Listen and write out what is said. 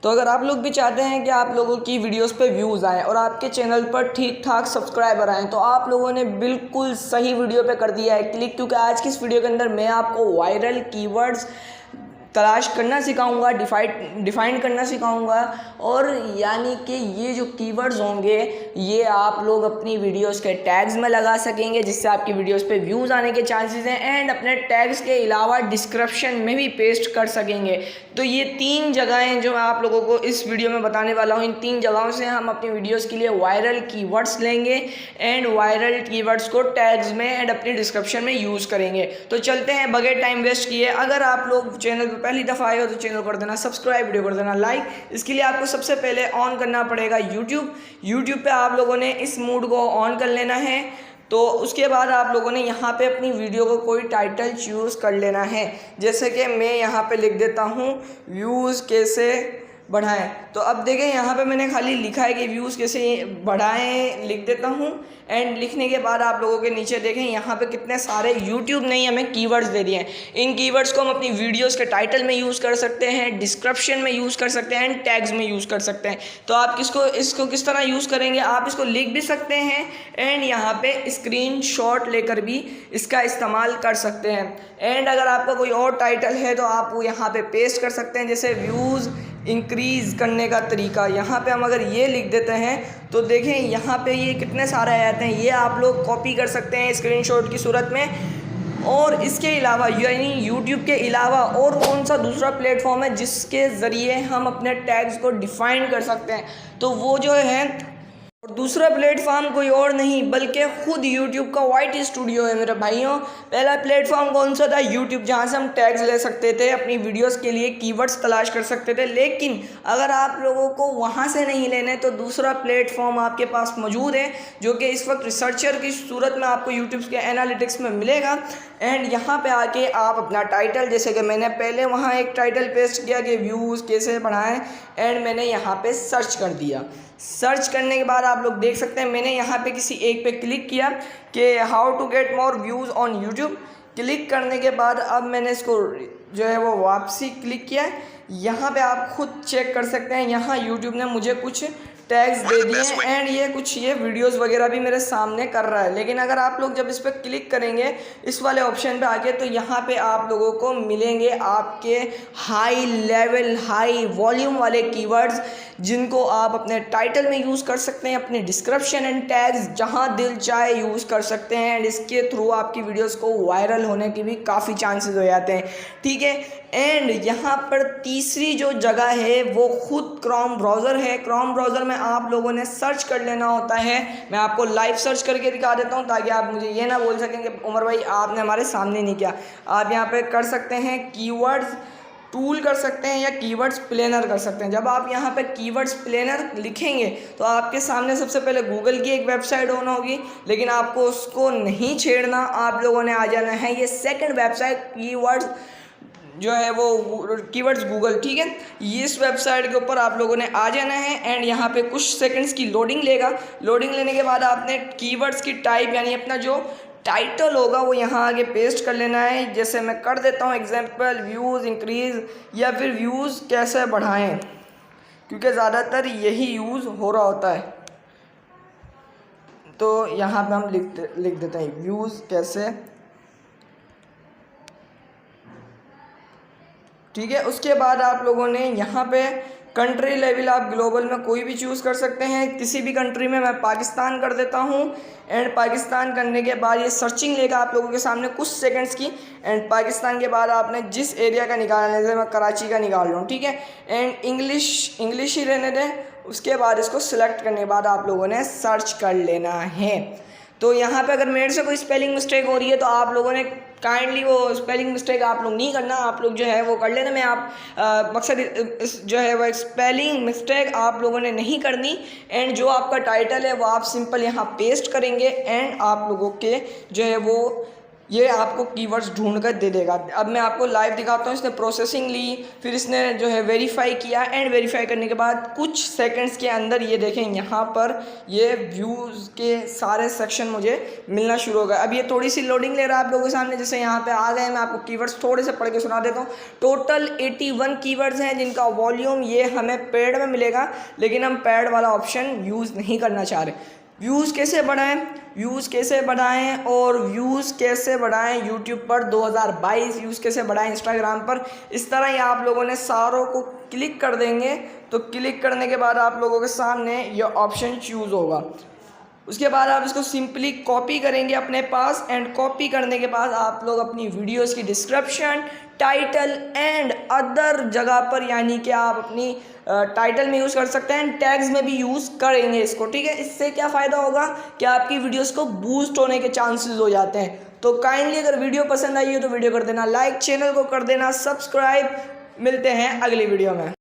तो अगर आप लोग भी चाहते हैं कि आप लोगों की वीडियोस पे व्यूज़ आएँ और आपके चैनल पर ठीक ठाक सब्सक्राइबर आएँ, तो आप लोगों ने बिल्कुल सही वीडियो पे कर दिया है क्लिक, क्योंकि आज की इस वीडियो के अंदर मैं आपको वायरल कीवर्ड्स तलाश करना सिखाऊंगा, डिफाइन करना सिखाऊंगा। और यानी कि ये जो कीवर्ड्स होंगे ये आप लोग अपनी वीडियोस के टैग्स में लगा सकेंगे, जिससे आपकी वीडियोस पे व्यूज़ आने के चांसेस हैं। एंड अपने टैग्स के अलावा डिस्क्रिप्शन में भी पेस्ट कर सकेंगे। तो ये 3 जगहें जो मैं आप लोगों को इस वीडियो में बताने वाला हूँ, इन 3 जगहों से हम अपनी वीडियोज़ के लिए वायरल कीवर्ड्स लेंगे एंड वायरल कीवर्ड्स को टैग्स में एंड अपनी डिस्क्रिप्शन में यूज़ करेंगे। तो चलते हैं बगैर टाइम वेस्ट किए। अगर आप लोग चैनल पर पहली दफ़ा आए हो तो चैनल कर देना सब्सक्राइब, वीडियो कर देना लाइक। इसके लिए आपको सबसे पहले ऑन करना पड़ेगा यूट्यूब पे आप लोगों ने इस मोड को ऑन कर लेना है। तो उसके बाद आप लोगों ने यहाँ पे अपनी वीडियो को कोई टाइटल चूज़ कर लेना है। जैसे कि मैं यहाँ पे लिख देता हूँ व्यूज़ कैसे बढ़ाएं। तो अब देखें यहाँ पे मैंने खाली लिखा है कि व्यूज़ कैसे बढ़ाएं, लिख देता हूँ। एंड लिखने के बाद आप लोगों के नीचे देखें यहाँ पे कितने सारे यूट्यूब ने ही हमें कीवर्ड्स दे दिए हैं। इन कीवर्ड्स को हम अपनी वीडियोस के टाइटल में यूज़ कर सकते हैं, डिस्क्रिप्शन में यूज़ कर सकते हैं एंड टैग्स में यूज़ कर सकते हैं। तो आप इसको किस तरह यूज़ करेंगे, आप इसको लिख भी सकते हैं एंड यहाँ पे स्क्रीनशॉट लेकर भी इसका इस्तेमाल कर सकते हैं। एंड अगर आपका कोई और टाइटल है तो आप वो यहाँ पे पेस्ट कर सकते हैं। जैसे व्यूज़ इंक्रीज़ करने का तरीका, यहाँ पे हम अगर ये लिख देते हैं तो देखें यहाँ पे ये कितने सारे आ जाते हैं। ये आप लोग कॉपी कर सकते हैं स्क्रीनशॉट की सूरत में। और इसके अलावा यानी यूट्यूब के अलावा और कौन सा दूसरा प्लेटफॉर्म है जिसके ज़रिए हम अपने टैग्स को डिफ़ाइन कर सकते हैं, तो वो जो है और दूसरा प्लेटफॉर्म कोई और नहीं बल्कि खुद यूट्यूब का वाइट स्टूडियो है मेरे भाइयों। पहला प्लेटफॉर्म कौन सा था, यूट्यूब, जहाँ से हम टैग्स ले सकते थे, अपनी वीडियोस के लिए कीवर्ड्स तलाश कर सकते थे। लेकिन अगर आप लोगों को वहाँ से नहीं लेने तो दूसरा प्लेटफॉर्म आपके पास मौजूद है, जो कि इस वक्त रिसर्चर की सूरत में आपको यूट्यूब के एनालिटिक्स में मिलेगा। एंड यहाँ पर आके आप अपना टाइटल, जैसे कि मैंने पहले वहाँ एक टाइटल पेस्ट किया कि व्यूज़ कैसे बढ़ाएँ, एंड मैंने यहाँ पर सर्च कर दिया। सर्च करने के बाद आप लोग देख सकते हैं मैंने यहाँ पे किसी एक पे क्लिक किया कि how to get more views on YouTube. Click करने के बाद अब मैंने इसको जो है वो वापसी क्लिक किया। यहाँ पे आप खुद चेक कर सकते हैं, यहाँ यूट्यूब ने मुझे कुछ टैग्स दे दिए एंड ये वीडियोस वगैरह भी मेरे सामने कर रहा है। लेकिन अगर आप लोग जब इस पर क्लिक करेंगे इस वाले ऑप्शन पे आके, तो यहाँ पे आप लोगों को मिलेंगे आपके हाई लेवल हाई वॉल्यूम वाले कीवर्ड्स, जिनको आप अपने टाइटल में यूज़ कर सकते हैं, अपने डिस्क्रिप्शन एंड टैग्स जहाँ दिल चाहे यूज़ कर सकते हैं। एंड इसके थ्रू आपकी वीडियोस को वायरल होने की भी काफ़ी चांसेस हो जाते हैं, ठीक है। एंड यहाँ पर तीसरी जो जगह है वो खुद क्रोम ब्राउज़र है। क्रोम ब्राउज़र में आप लोगों ने सर्च कर लेना होता है। मैं आपको लाइव सर्च करके दिखा देता हूँ ताकि आप मुझे ये ना बोल सकें कि उमर भाई आपने हमारे सामने नहीं किया। आप यहाँ पे कर सकते हैं कीवर्ड्स टूल कर सकते हैं या कीवर्ड्स प्लेनर कर सकते हैं। जब आप यहाँ पे कीवर्ड्स प्लेनर लिखेंगे तो आपके सामने सबसे पहले गूगल की एक वेबसाइट ऑन होगी, लेकिन आपको उसको नहीं छेड़ना, आप लोगों ने आ जाना है ये सेकंड वेबसाइट कीवर्ड्स जो है वो कीवर्ड्स गूगल, ठीक है। इस वेबसाइट के ऊपर आप लोगों ने आ जाना है एंड यहाँ पे कुछ सेकंड्स की लोडिंग लेगा। लोडिंग लेने के बाद आपने कीवर्ड्स की टाइप यानी अपना जो टाइटल होगा वो यहाँ आगे पेस्ट कर लेना है। जैसे मैं कर देता हूँ एग्जांपल व्यूज़ इंक्रीज़ या फिर व्यूज़ कैसे बढ़ाएं, क्योंकि ज़्यादातर यही यूज़ हो रहा होता है। तो यहाँ पे हम लिख देते हैं व्यूज़ कैसे, ठीक है। उसके बाद आप लोगों ने यहाँ पे कंट्री लेवल आप ग्लोबल में कोई भी चूज़ कर सकते हैं, किसी भी कंट्री में। मैं पाकिस्तान कर देता हूँ एंड पाकिस्तान करने के बाद ये सर्चिंग लेगा आप लोगों के सामने कुछ सेकंड्स की। एंड पाकिस्तान के बाद आपने जिस एरिया का निकालना है, जैसे मैं कराची का निकाल रहा हूँ, ठीक है। एंड इंग्लिश ही रहने दें। उसके बाद इसको सिलेक्ट करने के बाद आप लोगों ने सर्च कर लेना है। तो यहाँ पे अगर मेरे से कोई स्पेलिंग मिस्टेक हो रही है तो आप लोगों ने काइंडली वो स्पेलिंग मिस्टेक आप लोग नहीं करना, आप लोग जो है वो कर लेना। मैं आप मकसद जो है वो स्पेलिंग मिस्टेक आप लोगों ने नहीं करनी। एंड जो आपका टाइटल है वो आप सिंपल यहाँ पेस्ट करेंगे एंड आप लोगों के जो है वो ये आपको कीवर्ड्स ढूंढ कर दे देगा। अब मैं आपको लाइव दिखाता हूँ। इसने प्रोसेसिंग ली, फिर इसने जो है वेरीफाई किया, एंड वेरीफाई करने के बाद कुछ सेकंड्स के अंदर ये देखें यहाँ पर ये व्यूज़ के सारे सेक्शन मुझे मिलना शुरू हो गए। अब ये थोड़ी सी लोडिंग ले रहा है आप लोगों के सामने। जैसे यहाँ पे आ गए, मैं आपको कीवर्ड्स थोड़े से पढ़ के सुना देता हूँ। टोटल 81 कीवर्ड्स हैं जिनका वॉल्यूम ये हमें पेड में मिलेगा, लेकिन हम पेड वाला ऑप्शन यूज़ नहीं करना चाह रहे। व्यूज़ कैसे बढ़ाएं और व्यूज़ कैसे बढ़ाएं यूट्यूब पर 2022, व्यूज़ कैसे बढ़ाएं इंस्टाग्राम पर, इस तरह ही आप लोगों ने सारों को क्लिक कर देंगे। तो क्लिक करने के बाद आप लोगों के सामने ये ऑप्शन चूज़ होगा। उसके बाद आप इसको सिंपली कॉपी करेंगे अपने पास, एंड कॉपी करने के बाद आप लोग अपनी वीडियोस की डिस्क्रिप्शन, टाइटल एंड अदर जगह पर, यानी कि आप अपनी टाइटल में यूज़ कर सकते हैं, टैग्स में भी यूज़ करेंगे इसको, ठीक है। इससे क्या फ़ायदा होगा कि आपकी वीडियोस को बूस्ट होने के चांसेस हो जाते हैं। तो काइंडली अगर वीडियो पसंद आई हो तो वीडियो कर देना लाइक, चैनल को कर देना सब्सक्राइब। मिलते हैं अगली वीडियो में।